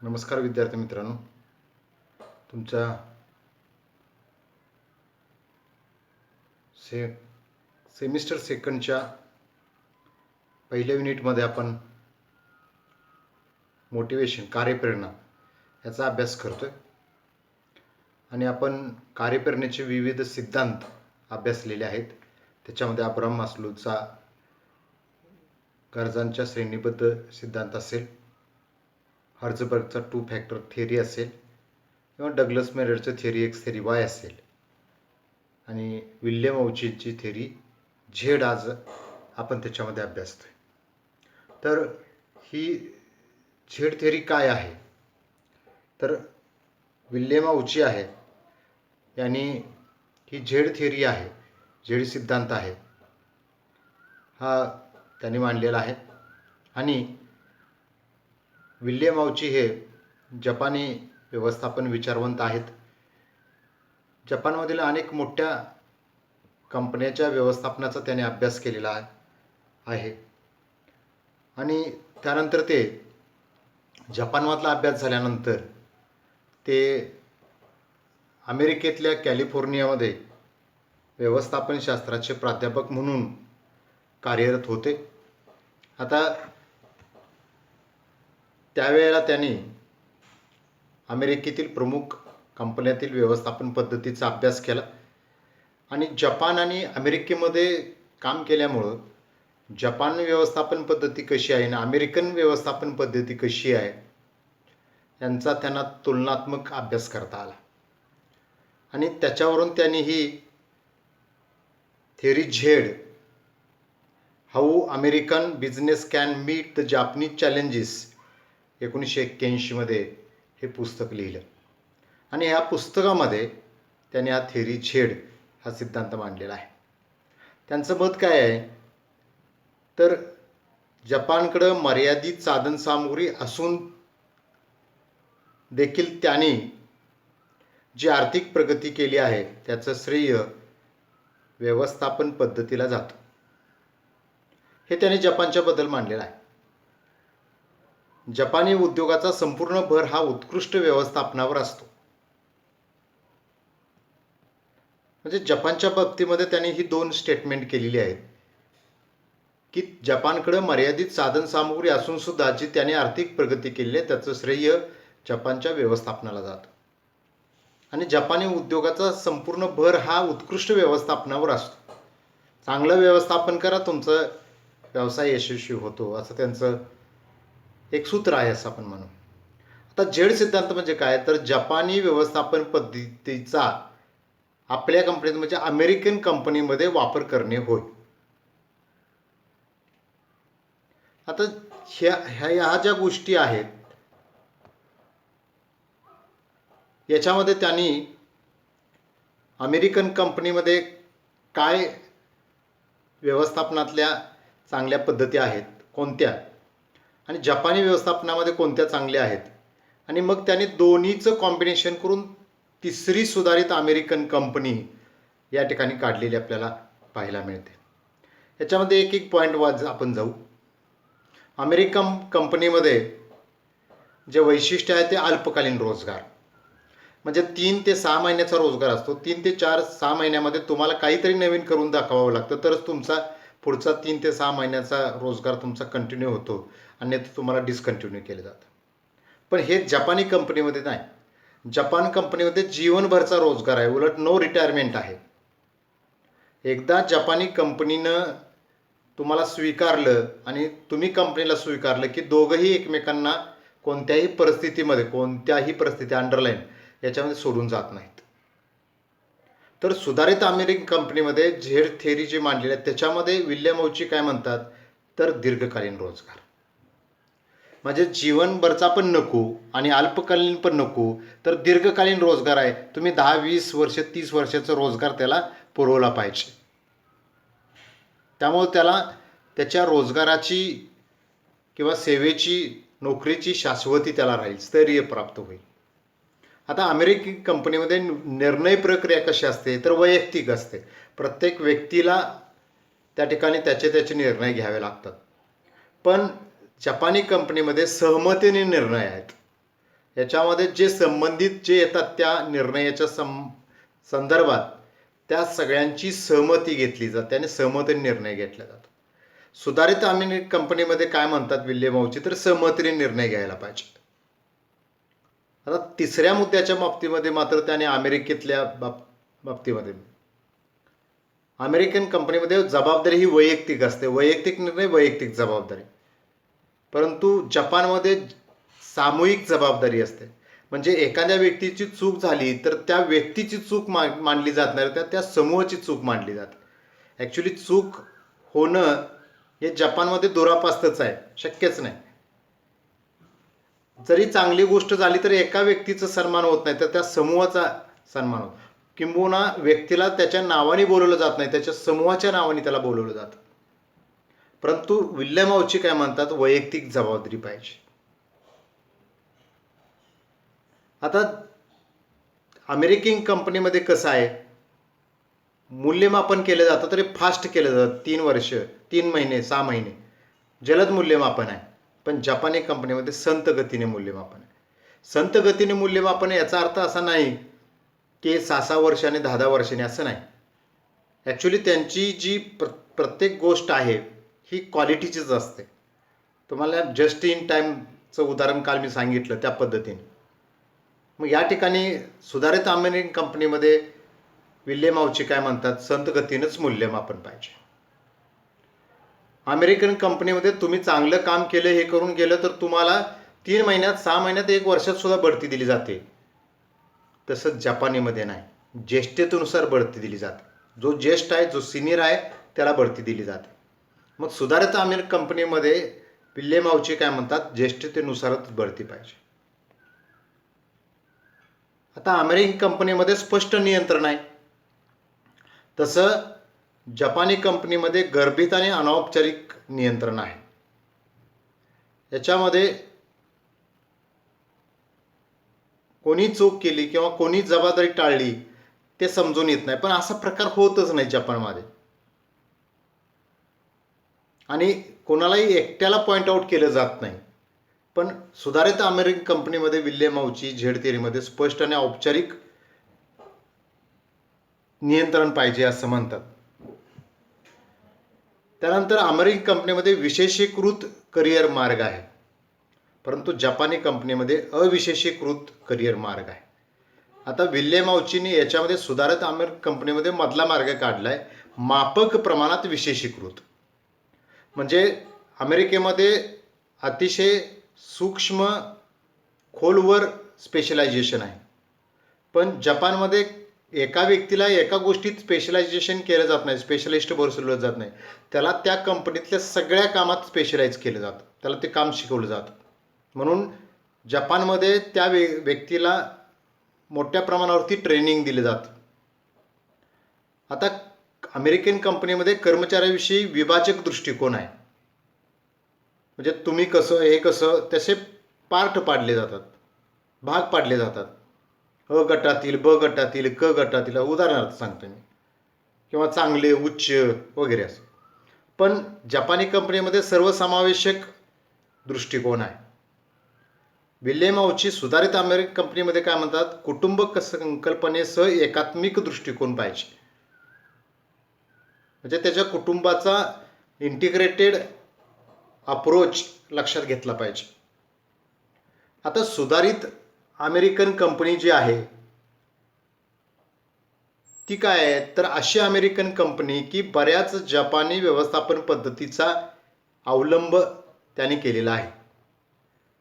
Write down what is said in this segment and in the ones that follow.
नमस्कार विद्यार्थी मित्रांनो, तुमच्या सेमिस्टर सेकंडच्या पहिल्या युनिटमध्ये आपण मोटिवेशन कार्यप्रेरणा याचा अभ्यास करतोय आणि आपण कार्यप्रेरणेचे विविध सिद्धांत अभ्यासलेले आहेत. त्याच्यामध्ये अब्राहम मास्लोचा गरजांच्या श्रेणीबद्ध सिद्धांत असेल, हर्झबर्गचा 2 फॅक्टर थिअरी असेल किंवा डग्लस मेरेडचं थिअरी एक्स थिअरी वाय असेल आणि विल्यम औचिंची थिअरी झेड आज आपण त्याच्यामध्ये अभ्यासतोय. तर ही झेड थिअरी काय आहे, तर विल्यम औची आहे यांनी ही झेड थिअरी आहे, झेड सिद्धांत आहे हा त्यांनी मांडलेला आहे. आणि विल्यम औची हे जपानी व्यवस्थापन विचारवंत आहेत. जपानमधील अनेक मोठ्या कंपन्याच्या व्यवस्थापनाचा त्याने अभ्यास केलेला आहे आणि त्यानंतर ते जपानमधला अभ्यास झाल्यानंतर ते अमेरिकेतल्या कॅलिफोर्नियामध्ये व्यवस्थापन शास्त्राचे प्राध्यापक म्हणून कार्यरत होते. आता त्यावेळेला त्यांनी अमेरिकेतील प्रमुख कंपन्यातील व्यवस्थापन पद्धतीचा अभ्यास केला आणि जपान आणि अमेरिकेमध्ये काम केल्यामुळं जपान व्यवस्थापन पद्धती कशी आहे आणि अमेरिकन व्यवस्थापन पद्धती कशी आहे यांचा त्यांना तुलनात्मक अभ्यास करता आला आणि त्याच्यावरून त्यांनी ही theory Z, how American business can meet the Japanese challenges 1981 मध्ये हे पुस्तक लिहिलं आणि या पुस्तकामध्ये त्यांनी हा थिअरी झेड हा सिद्धांत मांडलेला आहे. त्यांचं मत काय आहे, तर जपानकडं मर्यादित साधनसामुग्री असून देखील त्यांनी जी आर्थिक प्रगती केली आहे त्याचं श्रेय व्यवस्थापन पद्धतीला जातं, हे त्यांनी जपानच्या बद्दल मांडलेलं आहे. जपानी उद्योगाचा संपूर्ण भर हा उत्कृष्ट व्यवस्थापनावर असतो. म्हणजे जपानच्या बाबतीमध्ये त्यांनी ही 2 स्टेटमेंट केलेली आहेत की जपानकडे मर्यादित साधनसामुग्री असून सुद्धा जी त्याने आर्थिक प्रगती केली आहे त्याचं श्रेय जपानच्या व्यवस्थापनाला जातं आणि जपानी उद्योगाचा संपूर्ण भर हा उत्कृष्ट व्यवस्थापनावर असतो. चांगलं व्यवस्थापन करा, तुमचा व्यवसाय यशस्वी होतो, असं त्यांचं एक सूत्र आहे असं आपण म्हणू. आता झेड सिद्धांत म्हणजे काय, तर जपानी व्यवस्थापन पद्धतीचा आपल्या कंपनीत म्हणजे अमेरिकन कंपनीमध्ये वापर करणे होय. आता ह्या ज्या गोष्टी आहेत याच्यामध्ये त्यांनी अमेरिकन कंपनीमध्ये काय व्यवस्थापनातल्या चांगल्या पद्धती आहेत कोणत्या आणि जपानी व्यवस्थापनामध्ये कोणत्या चांगल्या आहेत आणि मग त्यांनी दोन्हीचं कॉम्बिनेशन करून तिसरी सुधारित अमेरिकन कंपनी या ठिकाणी काढलेली आपल्याला पाहायला मिळते. याच्यामध्ये एक एक पॉईंट वाज आपण जाऊ. अमेरिकन कंपनीमध्ये जे वैशिष्ट्य आहे ते अल्पकालीन रोजगार, म्हणजे 3 ते 6 महिन्याचा रोजगार असतो. 3 ते 6 महिन्यामध्ये तुम्हाला काहीतरी नवीन करून दाखवावं लागतं तरच तुमचा पुढचा 3 ते 6 महिन्याचा रोजगार तुमचा कंटिन्यू होतो, अन्यथा तुम्हाला डिस्कंटिन्यू केलं जातं. पण हे जपानी कंपनीमध्ये नाही. जपान कंपनीमध्ये जीवनभरचा रोजगार आहे, उलट नो रिटायरमेंट आहे. एकदा जपानी कंपनीनं तुम्हाला स्वीकारलं आणि तुम्ही कंपनीला स्वीकारलं की दोघंही एकमेकांना कोणत्याही परिस्थिती अंडरलाईन याच्यामध्ये सोडून जात नाहीत. तर सुधारित अमेरिकन कंपनीमध्ये झेड थिअरी जी मांडलेली आहे त्याच्यामध्ये विल्यम औची काय म्हणतात, तर दीर्घकालीन रोजगार म्हणजे जीवनभरचा पण नको आणि अल्पकालीन पण नको, तर दीर्घकालीन रोजगार आहे. तुम्ही 10, 20 वर्ष 30 वर्षाचा रोजगार त्याला पुरवला पाहिजे. त्यामुळे त्याला त्याच्या रोजगाराची किंवा सेवेची नोकरीची शाश्वती त्याला राहील, स्थैर्य प्राप्त होईल. आता अमेरिकन कंपनीमध्ये निर्णय प्रक्रिया कशी असते, तर वैयक्तिक असते. प्रत्येक व्यक्तीला त्या ठिकाणी त्याचे निर्णय घ्यावे लागतात. पण जपानी कंपनीमध्ये सहमतीने निर्णय आहेत. याच्यामध्ये जे संबंधित जे येतात त्या निर्णयाच्या संदर्भात त्या सगळ्यांची सहमती घेतली जाते आणि सहमतीने निर्णय घेतला जातो. सुधारित अमेरिकन कंपनीमध्ये काय म्हणतात विल्यम औची, तर सहमतीने निर्णय घ्यायला पाहिजे. आता तिसऱ्या मुद्द्याच्या बाबतीमध्ये मात्र त्याने अमेरिकेतल्या बाबतीमध्ये अमेरिकन कंपनीमध्ये जबाबदारी ही वैयक्तिक असते, वैयक्तिक निर्णय वैयक्तिक जबाबदारी. परंतु जपानमध्ये सामूहिक जबाबदारी असते. म्हणजे एखाद्या व्यक्तीची चूक झाली तर त्या व्यक्तीची चूक मानली जात नाही, तर त्या समूहाची चूक मानली जाते. ॲक्च्युली चूक होणं हे जपानमध्ये दुरापास्तच आहे, शक्यच नाही. जरी चांगली गोष्ट झाली तरी एका व्यक्तीचा सन्मान होत नाही, तर त्या समूहाचा सन्मान होतो. किंबहुना व्यक्तीला त्याच्या नावाने बोलवलं जात नाही, त्याच्या समूहाच्या नावाने त्याला बोलवलं जातं. परंतु विल्यम औची काय म्हणतात, वैयक्तिक जबाबदारी पाहिजे. आता अमेरिकन कंपनीमध्ये कसं आहे, मूल्यमापन केलं जातं तरी फास्ट केलं जातं, 3 वर्ष 3 महिने 6 महिने जलद मूल्यमापन आहे. पण जपानी कंपनीमध्ये संत गतीने मूल्यमापन आहे. संत गतीने मूल्यमापन याचा अर्थ असा नाही की 6-6 वर्षांनी 10-10 वर्षांनी, असं नाही. ॲक्च्युली त्यांची जी प्रत्येक गोष्ट आहे ही क्वालिटीचीच असते. तुम्हाला जस्ट इन टाईमचं उदाहरण काल मी सांगितलं त्या पद्धतीने. मग या ठिकाणी सुधारित अमेरिकन कंपनीमध्ये विल्यम औची काय म्हणतात, संत गतीनंच मूल्यमापन पाहिजे. अमेरिकन कंपनीमध्ये तुम्ही चांगलं काम केलं, हे करून गेलं तर तुम्हाला 3 महिन्यात 6 महिन्यात 1 वर्षात सुद्धा बढती दिली जाते. तसंच जपानीमध्ये नाही, ज्येष्ठतेनुसार बढती दिली जाते. जो ज्येष्ठ आहे, जो सिनियर आहे, त्याला बढती दिली जाते. मग सुधारित अमेरिकन कंपनीमध्ये विल्यम औची काय म्हणतात, ज्येष्ठतेनुसारच बढती पाहिजे. आता अमेरिकन कंपनीमध्ये स्पष्ट नियंत्रण आहे, तसं जपानी कंपनीमध्ये गर्भित आणि अनौपचारिक नियंत्रण आहे. याच्यामध्ये कोणी चूक केली किंवा कोणी जबाबदारी टाळली ते समजून येत नाही, पण असा प्रकार होतच नाही जपानमध्ये. आणि कोणालाही एकट्याला पॉईंट आउट केलं जात नाही. पण सुधारित अमेरिकन कंपनीमध्ये विल्यम औची झेड थिअरीमध्ये स्पष्ट आणि औपचारिक नियंत्रण पाहिजे असं म्हणतात. त्यानंतर अमेरिकन कंपनीमध्ये विशेषीकृत करिअर मार्ग आहे, परंतु जपानी कंपनीमध्ये अविशेषीकृत करिअर मार्ग आहे. आता विल्यम औचीने याच्यामध्ये सुधारित अमेरिकन कंपनीमध्ये मधला मार्ग काढलाय, माफक प्रमाणात विशेषीकृत. म्हणजे अमेरिकेमध्ये अतिशय सूक्ष्म खोलवर स्पेशलायझेशन आहे, पण जपानमध्ये एका व्यक्तीला एका गोष्टीत स्पेशलायझेशन केलं जात नाही, स्पेशलिस्ट बसवलं जात नाही. त्याला त्या कंपनीतल्या सगळ्या कामात स्पेशलाइज केलं जातं, त्याला ते काम शिकवलं जातं. म्हणून जपानमध्ये त्या व्यक्तीला मोठ्या प्रमाणावरती ट्रेनिंग दिलं जातं. आता अमेरिकन कंपनीमध्ये कर्मचाऱ्याविषयी विभाजक दृष्टिकोन आहे. म्हणजे तुम्ही कसं, हे कसं, तसे पार्ट पाडले जातात, भाग पाडले जातात. अ गटातील, ब गटातील, क गटातील, उदाहरणार्थ सांगतो मी, किंवा चांगले, उच्च वगैरे असं. पण जपानी कंपनीमध्ये सर्वसमावेशक दृष्टिकोन आहे. विल्यम औची सुधारित अमेरिकन कंपनीमध्ये काय म्हणतात, कुटुंब संकल्पनेसह एकात्मिक दृष्टिकोन पाहिजे. म्हणजे त्याच्या कुटुंबाचा इंटिग्रेटेड अप्रोच लक्षात घेतला पाहिजे. आता सुधारित अमेरिकन कंपनी जी आहे ती काय आहे, तर अशी अमेरिकन कंपनी की बऱ्याच जपानी व्यवस्थापन पद्धतीचा अवलंब त्याने केलेला आहे.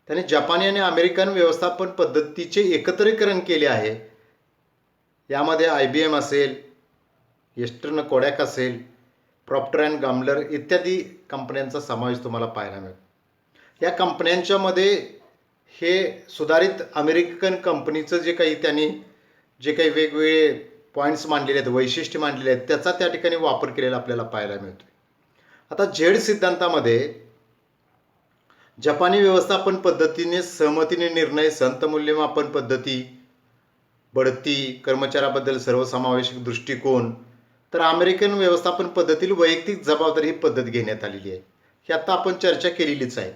त्याने जपानी आणि अमेरिकन व्यवस्थापन पद्धतीचे एकत्रीकरण केले आहे. यामध्ये IBM असेल, ईस्टर्न कोडॅक असेल, प्रॉक्टर अँड गॅम्बलर इत्यादी कंपन्यांचा समावेश तुम्हाला पाहायला मिळतो. या कंपन्यांच्यामध्ये हे सुधारित अमेरिकन कंपनीचं जे काही त्यांनी जे काही वेगवेगळे पॉईंट्स मांडलेले आहेत, वैशिष्ट्य मांडलेले आहेत, त्याचा त्या ठिकाणी वापर केलेला आपल्याला पाहायला मिळतो. आता झेड सिद्धांतामध्ये जपानी व्यवस्थापन पद्धतीने सहमतीने निर्णय, संत मूल्यमापन पद्धती, बढती, कर्मचाऱ्याबद्दल सर्वसमावेशक दृष्टिकोन, तर अमेरिकन व्यवस्थापन पद्धतीतील वैयक्तिक जबाबदारी ही पद्धत घेण्यात आलेली आहे. ही आता आपण चर्चा केलेलीच आहे.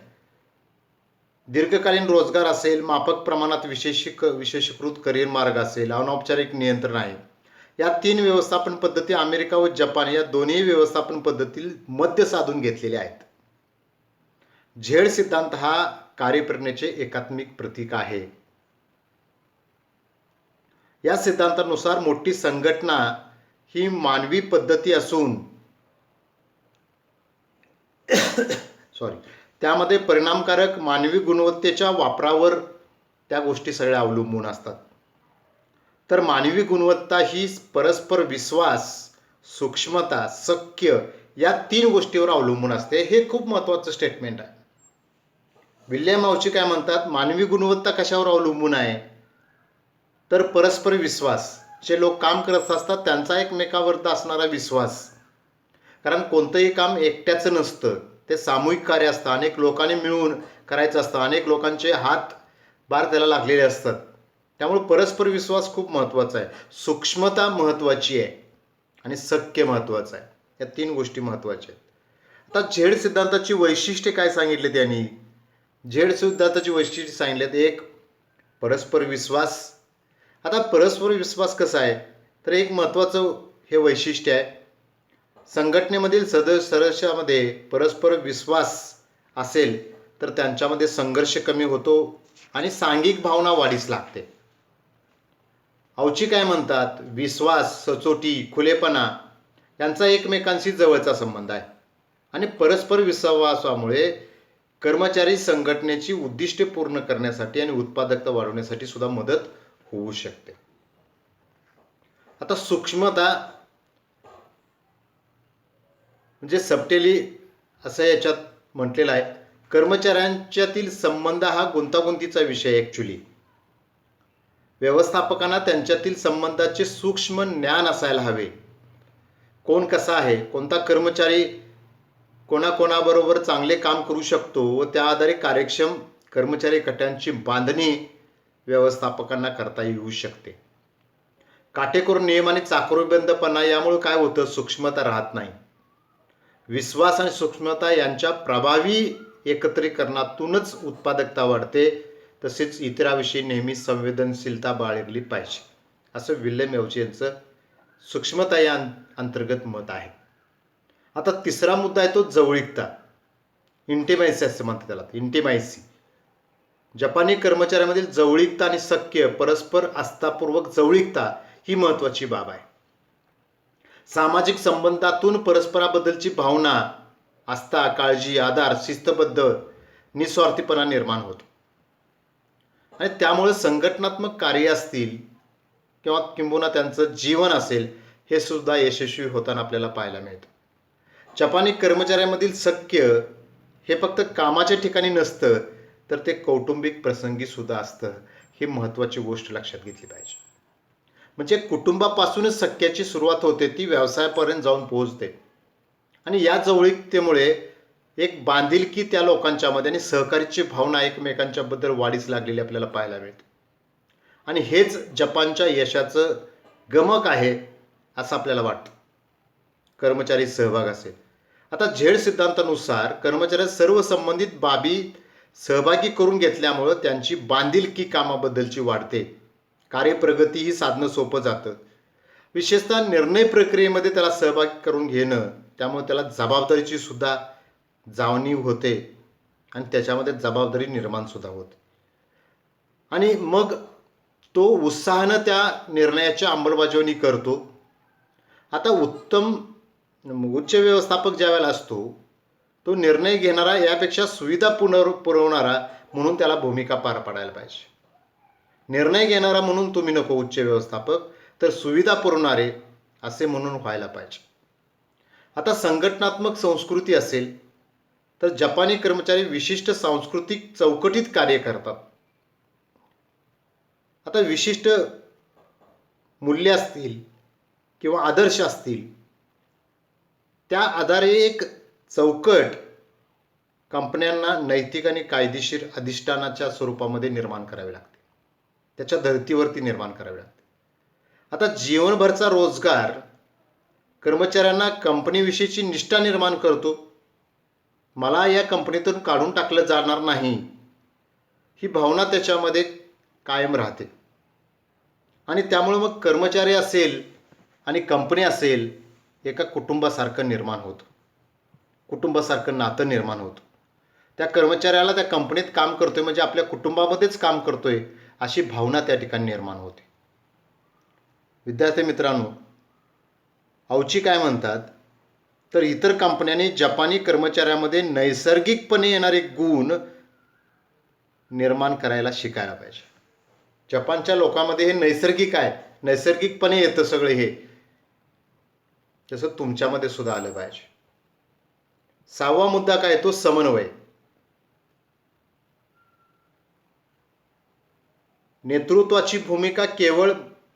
दीर्घकालीन रोजगार असेल, माफक प्रमाणात विशेषीकृत करिअर मार्ग असेल, अनौपचारिक नियंत्रण आहे. या 3 व्यवस्थापन पद्धती अमेरिका व जपान या दोन्ही व्यवस्थापन पद्धती मध्य साधून घेतलेल्या आहेत. झेड सिद्धांत हा कार्यप्रणालीचे एकात्मिक प्रतीक आहे. या सिद्धांतानुसार मोठी संघटना ही मानवी पद्धती असून त्यामध्ये परिणामकारक मानवी गुणवत्तेच्या वापरावर त्या गोष्टी सगळ्या अवलंबून असतात. तर मानवी गुणवत्ता ही परस्पर विश्वास, सूक्ष्मता, सख्य या 3 गोष्टीवर अवलंबून असते. हे खूप महत्त्वाचं स्टेटमेंट आहे. विल्यम औची काय म्हणतात, मानवी गुणवत्ता कशावर अवलंबून आहे, तर परस्पर विश्वास. जे लोक काम करत असतात त्यांचा एकमेकावर असणारा विश्वास. कारण कोणतंही काम एकट्याचं नसतं, ते सामूहिक कार्य असतं. अनेक लोकांनी मिळून करायचं असतं, अनेक लोकांचे हात बार त्याला लागलेले असतात. त्यामुळे परस्पर विश्वास खूप महत्त्वाचा आहे. सूक्ष्मता महत्त्वाची आहे आणि सख्य महत्त्वाचं आहे. या 3 गोष्टी महत्त्वाच्या आहेत. आता झेड सिद्धांताची वैशिष्ट्ये काय सांगितले त्यांनी? झेड सिद्धांताची वैशिष्ट्ये सांगितलेत. 1, परस्पर विश्वास. आता परस्पर विश्वास कसा आहे, तर एक महत्त्वाचं हे वैशिष्ट्य आहे. संघटनेमधील सदस्यामध्ये परस्पर विश्वास असेल तर त्यांच्यामध्ये संघर्ष कमी होतो आणि सांघिक भावना वाढीस लागते. औची काय म्हणतात, विश्वास, सचोटी, खुलेपणा यांचा एकमेकांशी जवळचा संबंध आहे आणि परस्पर विश्वासामुळे कर्मचारी संघटनेची उद्दिष्टे पूर्ण करण्यासाठी आणि उत्पादकता वाढवण्यासाठी सुद्धा मदत होऊ शकते. आता सूक्ष्मता म्हणजे सबटेली असं याच्यात म्हटलेलं आहे. कर्मचाऱ्यांच्यातील संबंध हा गुंतागुंतीचा विषय ॲक्च्युली. व्यवस्थापकांना त्यांच्यातील संबंधाचे सूक्ष्म ज्ञान असायला हवे. कोण कसा आहे, कोणता कर्मचारी कोणाकोणाबरोबर चांगले काम करू शकतो व त्या आधारे कार्यक्षम कर्मचारी गटांची बांधणी व्यवस्थापकांना करता येऊ शकते. काटेकोर नियम आणि चाकरीबंदपणा यामुळे काय होतं, सूक्ष्मता राहत नाही. विश्वास आणि सूक्ष्मता यांच्या प्रभावी एकत्रीकरणातूनच उत्पादकता वाढते. तसेच इतराविषयी नेहमी संवेदनशीलता बाळगली पाहिजे, असं विल्यम औची यांचं सूक्ष्मता या अंतर्गत मत आहे. आता तिसरा मुद्दा आहे तो जवळीकता. इंटिमॅसी असं म्हणतात त्याला, इंटिमॅसी. जपानी कर्मचाऱ्यांमधील जवळीकता आणि सख्य परस्पर आस्थापूर्वक जवळीकता ही महत्त्वाची बाब आहे. सामाजिक संबंधातून परस्पराबद्दलची भावना, आस्था, काळजी, आधार, शिस्तबद्ध, निस्वार्थीपणा निर्माण होतो आणि त्यामुळे संघटनात्मक कार्य असतील किंवा किंबहुना त्यांचं जीवन असेल हे सुद्धा यशस्वी होताना आपल्याला पाहायला मिळतं. जपानी कर्मचाऱ्यांमधील सख्य हे फक्त कामाच्या ठिकाणी नसतं तर ते कौटुंबिक प्रसंगी सुद्धा असतं. ही महत्त्वाची गोष्ट लक्षात घेतली पाहिजे. म्हणजे कुटुंबापासूनच सख्याची सुरुवात होते, ती व्यवसायापर्यंत जाऊन पोहोचते आणि या जवळीकतेमुळे एक बांधिलकी त्या लोकांच्यामध्ये आणि सहकार्याची भावना एकमेकांच्याबद्दल वाढीस लागलेली आपल्याला पाहायला मिळते आणि हेच जपानच्या यशाचं गमक आहे असं आपल्याला वाटतं. कर्मचारी सहभाग असेल. आता झेड सिद्धांतानुसार कर्मचारी सर्व संबंधित बाबी सहभागी करून घेतल्यामुळं त्यांची बांधिलकी कामाबद्दलची वाढते. कार्यप्रगती ही साधणं सोपं जातं. विशेषतः निर्णय प्रक्रियेमध्ये त्याला सहभागी करून घेणं, त्यामुळे त्याला जबाबदारीची सुद्धा जाणीव होते आणि त्याच्यामध्ये जबाबदारी निर्माण सुद्धा होते आणि मग तो उत्साहानं त्या निर्णयाची अंमलबजावणी करतो. आता उच्च व्यवस्थापक ज्या वेळेला असतो तो निर्णय घेणारा यापेक्षा सुविधा पुरवणारा म्हणून त्याला भूमिका पार पाडायला पाहिजे. निर्णय घेणारा म्हणून तुम्ही नको उच्च व्यवस्थापक, तर सुविधा पुरवणारे असे म्हणून व्हायला पाहिजे. आता संघटनात्मक संस्कृती असेल तर जपानी कर्मचारी विशिष्ट सांस्कृतिक चौकटीत कार्य करतात. आता विशिष्ट मूल्य असतील किंवा आदर्श असतील त्या आधारे एक चौकट कंपन्यांना नैतिक आणि कायदेशीर अधिष्ठानाच्या स्वरूपामध्ये निर्माण करावी लागते, त्याच्या धर्तीवरती निर्माण करावी लागते. आता जीवनभरचा रोजगार कर्मचाऱ्यांना कंपनीविषयीची निष्ठा निर्माण करतो. मला या कंपनीतून काढून टाकलं जाणार नाही ही भावना त्याच्यामध्ये कायम राहते. आणि त्यामुळे मग कर्मचारी असेल आणि कंपनी असेल, एका कुटुंबासारखं निर्माण होतं. कुटुंबासारखं नातं निर्माण होतं. त्या कर्मचाऱ्याला त्या कंपनीत काम करतोय म्हणजे आपल्या कुटुंबामध्येच काम करतोय अशी भावना त्या ठिकाणी निर्माण होते. विद्यार्थी मित्रांनो, औची काय म्हणतात, तर इतर कंपन्यांनी जपानी कर्मचाऱ्यामध्ये नैसर्गिकपणे येणारे गुण निर्माण करायला शिकायला पाहिजे. जपानच्या लोकांमध्ये हे नैसर्गिक आहे, नैसर्गिकपणे येतं सगळे हे, तसं तुमच्यामध्ये सुद्धा आलं पाहिजे. 6वा मुद्दा काय, तो समन्वय. नेतृत्वाची भूमिका केवळ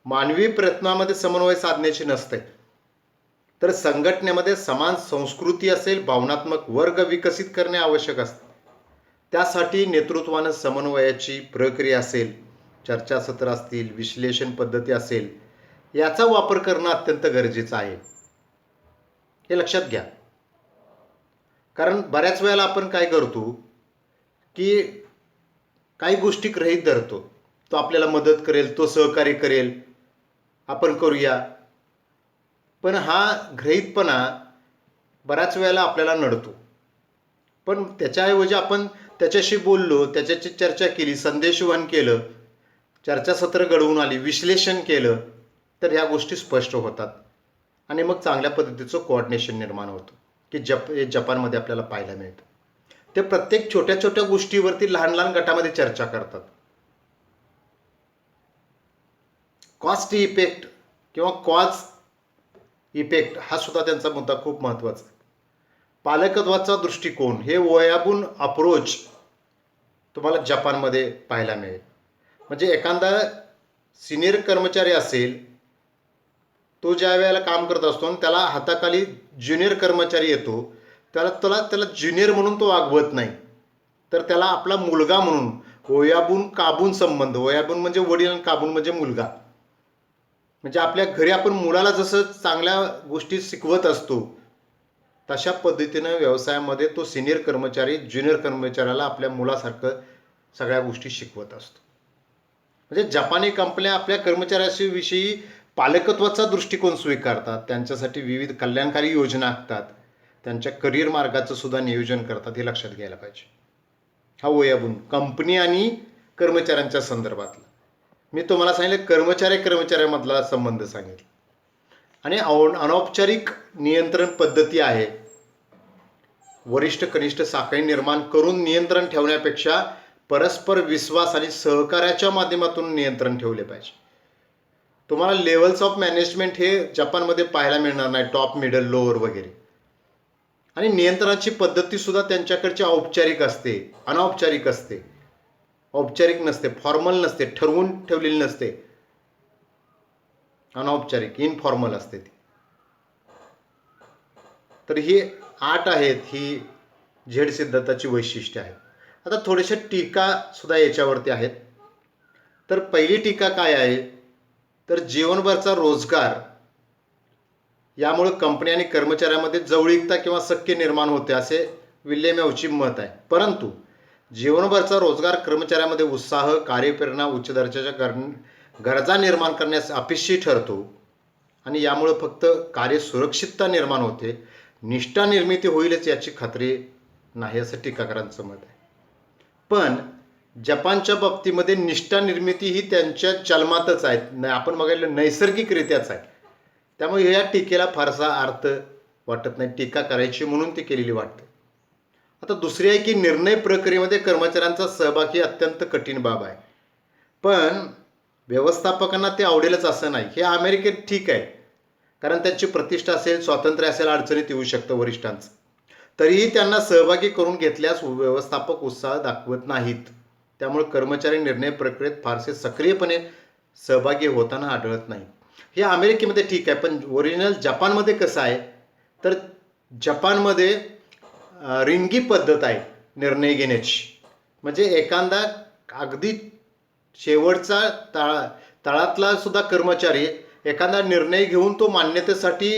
मानवी प्रयत्नामध्ये समन्वय साधण्याची नसते, तर संघटनेमध्ये समान संस्कृती असेल, भावनात्मक वर्ग विकसित करणे आवश्यक असते. त्यासाठी नेतृत्वानं समन्वयाची प्रक्रिया असेल, चर्चासत्र असतील, विश्लेषण पद्धती असेल, याचा वापर करणं अत्यंत गरजेचं आहे. हे लक्षात घ्या. कारण बऱ्याच वेळेला आपण काय करतो की काही गोष्टी गृहीत धरतो, तो आपल्याला मदत करेल, तो सहकार्य करेल, आपण करूया. पण हा गृहीतपणा बऱ्याच वेळेला आपल्याला नडतो. पण त्याच्याऐवजी आपण त्याच्याशी बोललो, त्याच्याशी चर्चा केली, संदेशवहन केलं, चर्चासत्र घडवून आली, विश्लेषण केलं, तर ह्या गोष्टी स्पष्ट होतात आणि मग चांगल्या पद्धतीचं कोऑर्डिनेशन निर्माण होतं, की जपानमध्ये आपल्याला पाहायला मिळतं. ते प्रत्येक छोट्या छोट्या गोष्टीवरती लहान लहान गटामध्ये चर्चा करतात. कॉस्ट इफेक्ट किंवा कॉज इफेक्ट हा सुद्धा त्यांचा मुद्दा खूप महत्त्वाचा आहे. पालकत्वाचा दृष्टिकोन, हे वयाबून अप्रोच तुम्हाला जपानमध्ये पाहायला मिळेल. म्हणजे एखादा सिनियर कर्मचारी असेल, तो ज्या वेळेला काम करत असतो आणि त्याला हाताखाली ज्युनियर कर्मचारी येतो, त्याला ज्युनियर म्हणून तो वागवत नाही, तर त्याला आपला मुलगा म्हणून, वयाबून काबून संबंध, वयाबून म्हणजे वडील आणि काबून म्हणजे मुलगा. म्हणजे आपल्या घरी आपण मुलाला जसं चांगल्या गोष्टी शिकवत असतो, तशा पद्धतीनं व्यवसायामध्ये तो सिनियर कर्मचारी ज्युनियर कर्मचाऱ्याला आपल्या मुलासारखं सगळ्या गोष्टी शिकवत असतो. म्हणजे जपानी कंपन्या आपल्या कर्मचाऱ्याविषयी पालकत्वाचा दृष्टिकोन स्वीकारतात, त्यांच्यासाठी विविध कल्याणकारी योजना आखतात, त्यांच्या करिअर मार्गाचं सुद्धा नियोजन करतात. हे लक्षात घ्यायला पाहिजे. हा वयाबून कंपनी आणि कर्मचाऱ्यांच्या संदर्भातला मी तुम्हाला सांगितलं, कर्मचाऱ्यामधला संबंध सांगितला. आणि अनौपचारिक नियंत्रण पद्धती आहे. वरिष्ठ कनिष्ठ साखळी निर्माण करून नियंत्रण ठेवण्यापेक्षा परस्पर विश्वास आणि सहकार्याच्या माध्यमातून नियंत्रण ठेवले पाहिजे. तुम्हाला लेवल्स ऑफ मॅनेजमेंट हे जपानमध्ये पाहायला मिळणार नाही, टॉप, मिडल, लोअर वगैरे. आणि नियंत्रणाची पद्धती सुद्धा त्यांच्याकडची औपचारिक असते, अनौपचारिक असते. औपचारिक नसते, फॉर्मल नसते, ठरवून ठेवलेली नसते, अनौपचारिक, इनफॉर्मल असते ती. तर ही 8 आहेत, ही झेड सिद्धांताची वैशिष्ट्ये आहेत. आता थोड्याशा टीका सुद्धा याच्यावरती आहेत. तर पहिली टीका काय आहे, तर जीवनभरचा रोजगार यामुळे कंपनी आणि कर्मचाऱ्यामध्ये जवळीकता किंवा सख्य निर्माण होते, असे विल्यम औची मत आहे. परंतु जीवनभरचा रोजगार कर्मचाऱ्यामध्ये उत्साह, कार्यप्रेरणा, उच्च दर्जाच्या गरजा निर्माण करण्यास अपेक्षित ठरतो आणि यामुळे फक्त कार्य सुरक्षितता निर्माण होते, निष्ठा निर्मिती होईलच याची खात्री नाही, असं टीकाकारांचं मत आहे. पण जपानच्या बाबतीमध्ये निष्ठा निर्मिती ही त्यांच्या जन्मातच आहे, आपण बघायला नैसर्गिकरित्याच आहे. त्यामुळे या टीकेला फारसा अर्थ वाटत नाही, टीका करायची म्हणून ती केलेली वाटते. आता दुसरी आहे की निर्णय प्रक्रियेमध्ये कर्मचाऱ्यांचा सहभाग ही अत्यंत कठीण बाब आहे. पण व्यवस्थापकांना ते आवडेलच असं नाही. हे अमेरिकेत ठीक आहे, कारण त्यांची प्रतिष्ठा असेल, स्वातंत्र्य असेल, अडचणीत येऊ शकतं वरिष्ठांचं, तरीही त्यांना सहभागी करून घेतल्यास व्यवस्थापक उत्साह दाखवत नाहीत. त्यामुळे कर्मचारी निर्णय प्रक्रियेत फारसे सक्रियपणे सहभागी होताना आढळत नाही. हे अमेरिकेमध्ये ठीक आहे, पण ओरिजिनल जपानमध्ये कसं आहे, तर जपानमध्ये रिंगी पद्धत आहे निर्णय घेण्याची. म्हणजे एखादा अगदी शेवटचा तळातला सुद्धा कर्मचारी एखादा निर्णय घेऊन तो मान्यतेसाठी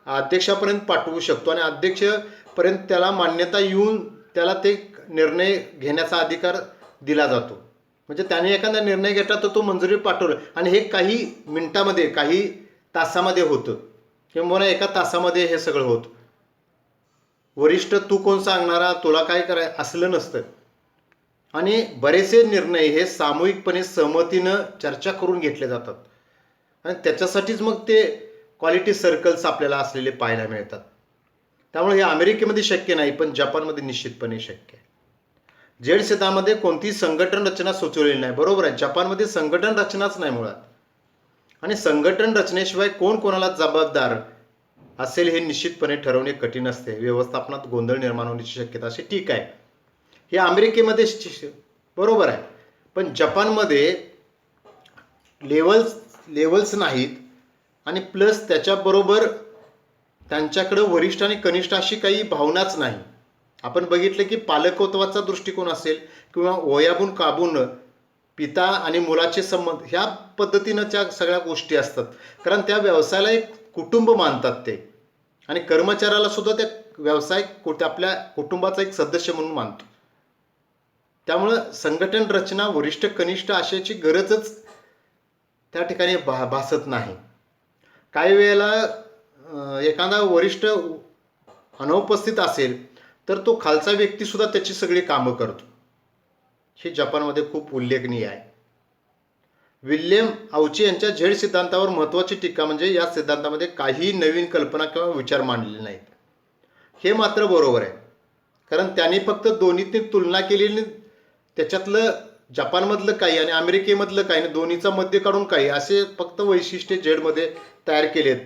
अध्यक्षापर्यंत पाठवू शकतो आणि अध्यक्षपर्यंत त्याला मान्यता येऊन त्याला ते निर्णय घेण्याचा अधिकार दिला जातो. म्हणजे त्याने एखादा निर्णय घेतला तर तो मंजुरी पाठवलं आणि हे काही मिनिटामध्ये काही तासामध्ये होतं किंवा एका तासामध्ये हे सगळं होतं. वरिष्ठ तू कोण सांगणारा, तुला काय कराय असलं नसतं. आणि बरेचसे निर्णय हे सामूहिकपणे सहमतीनं चर्चा करून घेतले जातात आणि त्याच्यासाठीच मग ते क्वालिटी सर्कल्स आपल्याला असलेले पाहायला मिळतात. त्यामुळे हे अमेरिकेमध्ये शक्य नाही, पण जपानमध्ये निश्चितपणे शक्य आहे. झेड सिद्धांतामध्ये कोणतीही संघटन रचना सुचवलेली नाही. बरोबर आहे, जपानमध्ये संघटन रचनाच नाही मुळात. आणि संघटन रचनेशिवाय कोण कोणाला जबाबदार असेल हे निश्चितपणे ठरवणे कठीण असते. व्यवस्थापनात गोंधळ निर्माण होण्याची शक्यता अशी ठीक आहे. हे अमेरिकेमध्ये बरोबर आहे, पण जपानमध्ये लेवल्स नाहीत आणि प्लस त्याच्याबरोबर त्यांच्याकडं वरिष्ठ आणि कनिष्ठ अशी काही भावनाच नाही. आपण बघितलं की पालकत्वाचा दृष्टिकोन असेल किंवा वयाबून काबून पिता आणि मुलाचे संबंध ह्या पद्धतीनं त्या सगळ्या गोष्टी असतात. कारण त्या व्यवसायाला एक कुटुंब मानतात ते आणि कर्मचाऱ्याला सुद्धा त्या व्यवसाय आपल्या कुटुंबाचा एक सदस्य म्हणून मानतो. त्यामुळं संघटन रचना वरिष्ठ कनिष्ठ अशाची गरजच त्या ठिकाणी भासत नाही. काही वेळेला एखादा वरिष्ठ अनुपस्थित असेल तर तो खालचा व्यक्ती सुद्धा त्याची सगळी कामं करतो. हे जपानमध्ये खूप उल्लेखनीय आहे. विल्यम औची यांच्या झेड सिद्धांतावर महत्त्वाची टीका म्हणजे या सिद्धांतामध्ये काही नवीन कल्पना किंवा विचार मांडलेले नाहीत. हे मात्र बरोबर आहे, कारण त्यांनी फक्त दोन्हीतली तुलना केलेली, त्याच्यातलं जपानमधलं काही आणि अमेरिकेमधलं काही आणि दोन्हीचा मध्य काढून काही असे फक्त वैशिष्ट्ये झेडमध्ये तयार केलेत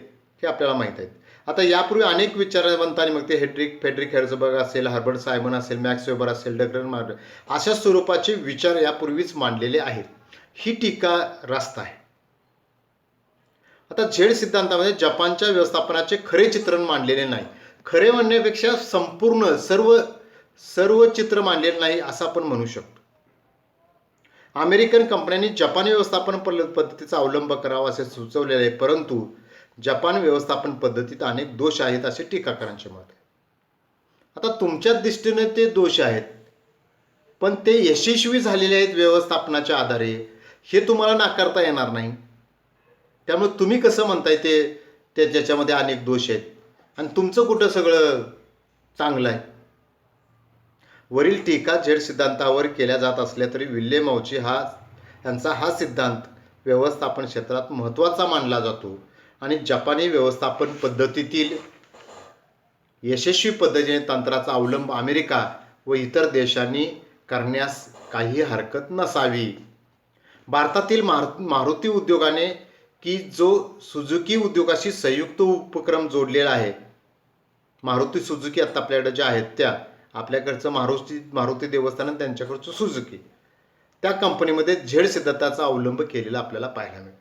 हे आपल्याला माहीत आहेत. आता यापूर्वी अनेक विचारवंतांनी मग ते फेडरिक हेर्झबर्ग असेल, हर्बर्ट सायमन असेल, मॅक्स वेबर असेल, डग्लस मार्टिन अशा स्वरूपाचे विचार यापूर्वीच मांडलेले आहेत. ही टीका रास्त आहे. आता झेड सिद्धांतामध्ये जपानच्या व्यवस्थापनाचे खरे चित्रण मांडलेले नाही. खरे म्हणण्यापेक्षा संपूर्ण सर्व चित्र मांडलेले नाही असं आपण म्हणू शकतो. अमेरिकन कंपन्यांनी जपानी व्यवस्थापन पद्धतीचा अवलंब करावा असे सुचवलेले आहे, परंतु जपान व्यवस्थापन पद्धतीत अनेक दोष आहेत असे टीकाकारांचे मत आहे. आता तुमच्या दृष्टीने ते दोष आहेत, पण ते यशस्वी झालेले आहेत व्यवस्थापनाच्या आधारे हे तुम्हाला नाकारता येणार नाही. त्यामुळे तुम्ही कसं म्हणताय ते ज्याच्यामध्ये अनेक दोष आहेत आणि तुमचं कुठं सगळं चांगलं आहे. वरील टीका झेड सिद्धांतावर केल्या जात असल्या तरी विल्यम औची यांचा हा सिद्धांत व्यवस्थापन क्षेत्रात महत्त्वाचा मानला जातो आणि जपानी व्यवस्थापन पद्धतीतील यशस्वी पद्धतीने तंत्राचा अवलंब अमेरिका व इतर देशांनी करण्यास काही हरकत नसावी. भारतातील मारुती उद्योगाने की जो सुझुकी उद्योगाशी संयुक्त उपक्रम जोडलेला आहे, मारुती सुझुकी आता आपल्याकडे ज्या आहेत त्या आपल्याकडचं मारुती देवस्थान त्यांच्याकडचं सुझुकी, त्या कंपनीमध्ये झेड सिद्धांताचा अवलंब केलेला आपल्याला पाहायला मिळेल.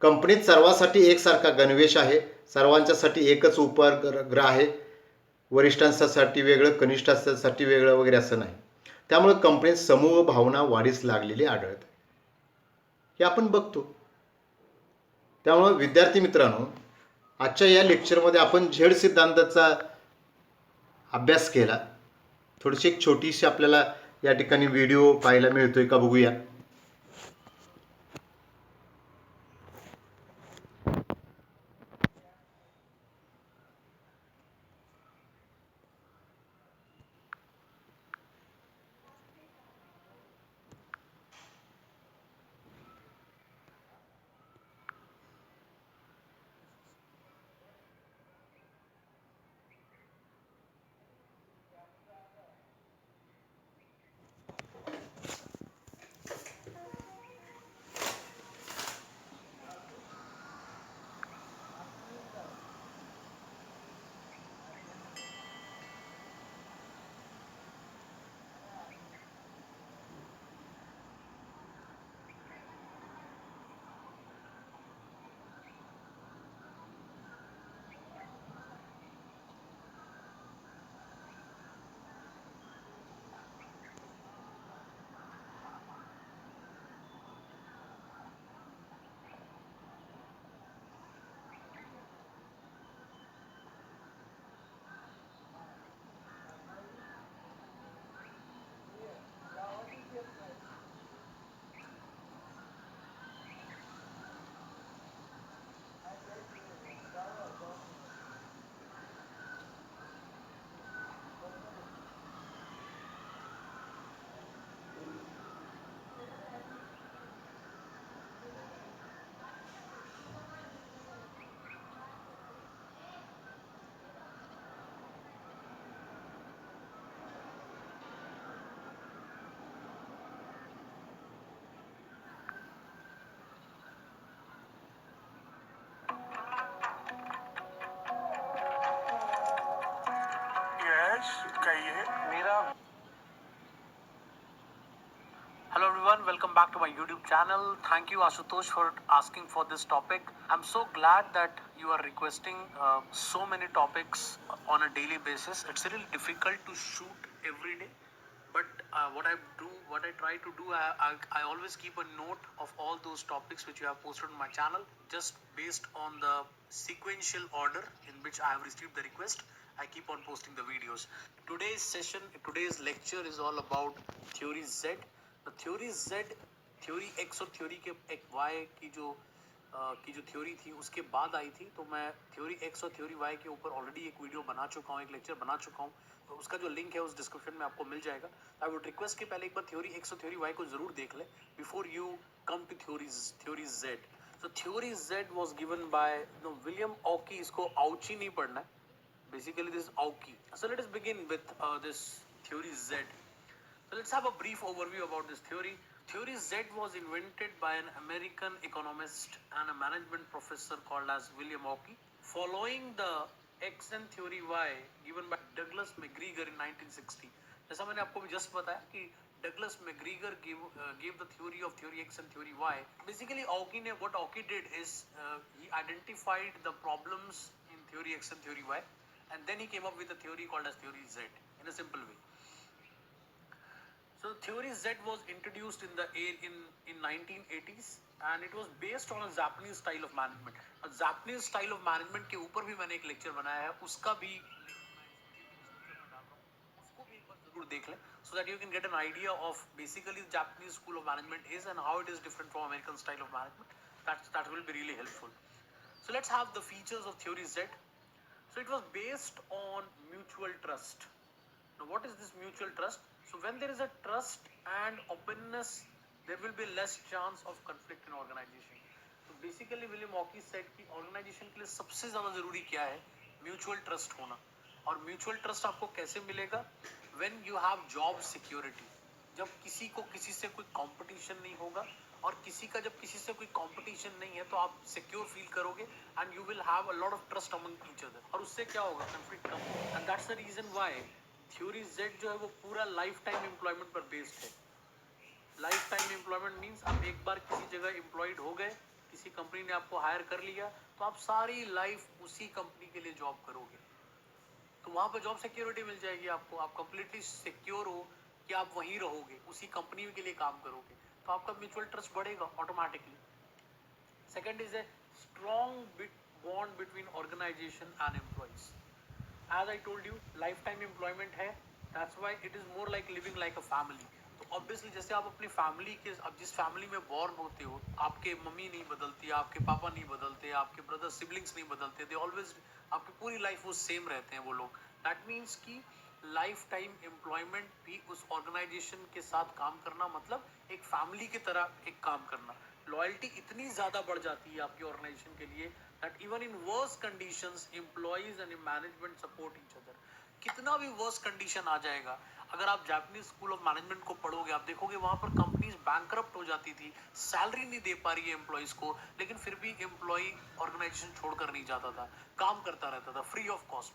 कंपनीत सर्वांसाठी एकसारखा गणवेश आहे, सर्वांच्यासाठी एकच उपग्रह आहे, वरिष्ठांसाठी वेगळं, कनिष्ठांसाठी वेगळं वगैरे असं नाही. त्यामुळे कंपनीत समूह भावना वाढीस लागलेली आढळते, हे आपण बघतो. त्यामुळे विद्यार्थी मित्रांनो, आजच्या या लेक्चरमध्ये आपण झेड सिद्धांताचा अभ्यास केला. थोडीशी एक छोटीशी आपल्याला या ठिकाणी व्हिडिओ पाहायला मिळतोय का बघूया. everyone, welcome back to my YouTube channel. Thank you Ashutosh for asking for this topic. I'm so glad that you are requesting so many topics on a daily basis. It's really difficult to shoot every day, but what I try to do, I always keep a note of all those topics which you have posted on my channel, just based on the sequential order in which I have received the request. I keep on posting the videos. Today's lecture is all about theory Z. The theory Z, theory X और theory के एक वाई की जो theory थी उसके बाद आई थी, तो मैं थ्योरी एक्स और थ्योरी वाई के ऊपर ऑलरेडी एक वीडियो बना चुका हूँ, एक लेक्चर बना चुका हूँ, तो उसका जो लिंक है उस डिस्क्रिप्शन में आपको मिल जाएगा। आई वुड रिक्वेस्ट कि पहले एक बार थ्योरी एक्स और थ्योरी वाई को जरूर देख लें before you come to theory Z. So theory Z was given by William Ouchi. इसको आउची नहीं पढ़ना है, basically this is Auki. So let us begin with this theory Z. So let's have a brief overview about this theory. Theory Z was invented by an American economist and a management professor called as William Auki, following the X and theory Y given by Douglas McGregor in 1960. जैसा मैंने आपको भी just बताया कि Douglas McGregor gave the theory of theory X and theory Y. Basically, what Auki did is he identified the problems in theory X and theory Y, and then he came up with a theory called as theory Z in a simple way. So theory Z was introduced in 1980s and it was based on a Japanese style of management. A Japanese style of management के ऊपर भी मैंने एक lecture बनाया है, उसका भी उसको भी एक बार जरूर देख लें, so that you can get an idea of basically the Japanese school of management is and how it is different from American style of management. That will be really helpful. So let's have the features of theory Z. So it was based on mutual trust. Now what is this mutual trust? So when there is a trust and openness, there will be less chance of conflict in organization. So basically William Auki said कि organization के लिए सबसे ज़्यादा ज़रूरी क्या है? Mutual trust होना. और mutual trust आपको कैसे मिलेगा? When you have job security. जब किसी को किसी से कोई competition नहीं होगा, और किसी का जब किसी से कोई कंपटीशन नहीं है तो आप सिक्योर फील करोगे end you will have a lot of trust among each other, और उससे क्या होगा? कंफ्लिक्ट कम होगा। एंड दैट्स द रीजन व्हाई थ्योरी जेड जो है वो पूरा लाइफ टाइम एम्प्लॉयमेंट पर बेस्ड है। लाइफ टाइम एम्प्लॉयमेंट मीन्स आप एक बार किसी जगह एम्प्लॉयड हो गए, किसी कंपनी ने आपको हायर कर लिया, तो आप सारी लाइफ उसी कंपनी के लिए जॉब करोगे, तो वहां पर जॉब सिक्योरिटी मिल जाएगी आपको। आप कंप्लीटली सिक्योर हो कि आप वहीं रहोगे, उसी कंपनी के लिए काम करोगे, तो आपका म्यूचुअल ट्रस्ट बढ़ेगा automatically. Second is a strong bond between organization and employees. As I told you, life time employment है, that's why it is more like living like a family. तो ऑब्वियसली जैसे आप अपनी फैमिली के, अब जिस family में born होते हो, आपके मम्मी नहीं बदलती, आपके पापा नहीं बदलते, आपके ब्रदर सिबलिंग्स नहीं बदलते, दे ऑलवेज, आपकी पूरी लाइफ वो सेम रहते हैं वो लोग। दैट मीन्स कि लाइफ टाइम एम्प्लॉयमेंट भी उस ऑर्गेनाइजेशन के साथ काम करना, मतलब एक फैमिली की तरह एक काम करना। लॉयल्टी इतनी ज्यादा बढ़ जाती है आपकी ऑर्गेनाइजेशन के लिए that even in worse conditions employees and management support each other। कितना भी वर्स कंडीशन आ जाएगा, अगर आप जापानीज स्कूल ऑफ मैनेजमेंट को पढ़ोगे, आप देखोगे वहां पर कंपनीज बैंकरप्ट हो जाती थी, सैलरी नहीं दे पा रही है एम्प्लॉइज को, लेकिन फिर भी एम्प्लॉय ऑर्गेनाइजेशन छोड़कर नहीं जाता था, काम करता रहता था फ्री ऑफ कॉस्ट,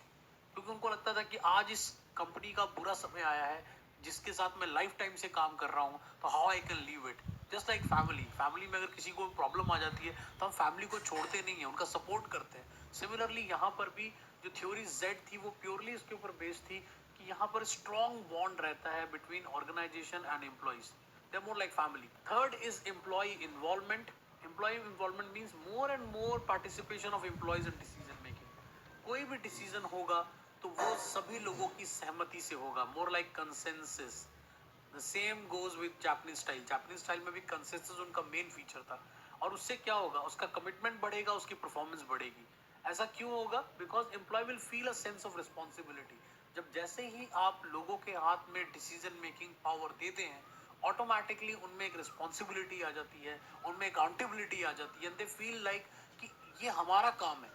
क्योंकि उनको लगता था कि आज इस कंपनी का बुरा समय आया है जिसके साथ मैं लाइफ टाइम से काम कर रहा हूँ, तो how I can leave it. Just like family में अगर किसी को प्रॉब्लम आ जाती है तो हम फैमिली को छोड़ते नहीं है, उनका सपोर्ट करते हैं। सिमिलरली यहाँ पर भी जो थ्योरी जेड थी वो प्योरली इसके ऊपर बेस्ड थी कि यहाँ पर स्ट्रॉन्ग बॉन्ड रहता है between organization and employees, they are more like family. Third is employee involvement. Employee involvement means more and more participation of employees in decision making. कोई भी डिसीजन होगा तो वो सभी लोगों की सहमति से होगा, more like consensus. The same goes with Japanese style। Japanese style में भी consensus उनका मेन फीचर था, और उससे क्या होगा? उसका कमिटमेंट बढ़ेगा, उसकी परफॉर्मेंस बढ़ेगी। ऐसा क्यों होगा? Because employee will feel a sense of responsibility. जब जैसे ही आप लोगों के हाथ में डिसीजन मेकिंग पावर देते हैं, ऑटोमेटिकली उनमें एक रिस्पॉन्सिबिलिटी आ जाती है, उनमें अकाउंटेबिलिटी आ जाती है, एंड दे फील लाइक कि ये हमारा काम है,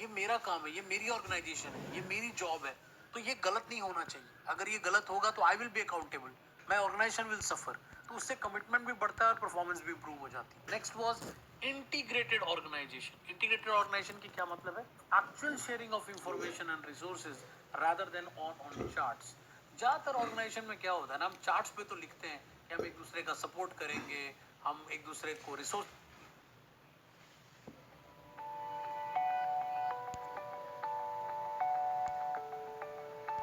ये मेरा काम है, ये मेरी ऑर्गेनाइजेशन है, ये मेरी जॉब है, तो ये गलत नहीं होना चाहिए। अगर ये गलत होगा तो I will be accountable, my organization will suffer. तो उससे कमिटमेंट भी बढ़ता है और परफॉर्मेंस भी इंप्रूव हो जाती है। नेक्स्ट वाज इंटीग्रेटेड ऑर्गेनाइजेशन। इंटीग्रेटेड ऑर्गेनाइजेशन की क्या मतलब है? Actual sharing of information end resources rather than on charts. ज्यादातर ऑर्गेनाइजेशन में क्या होता है ना, हम चार्ट्स पे तो लिखते हैं, कि हम एक दूसरे का सपोर्ट करेंगे, हम एक दूसरे को रिसोर्स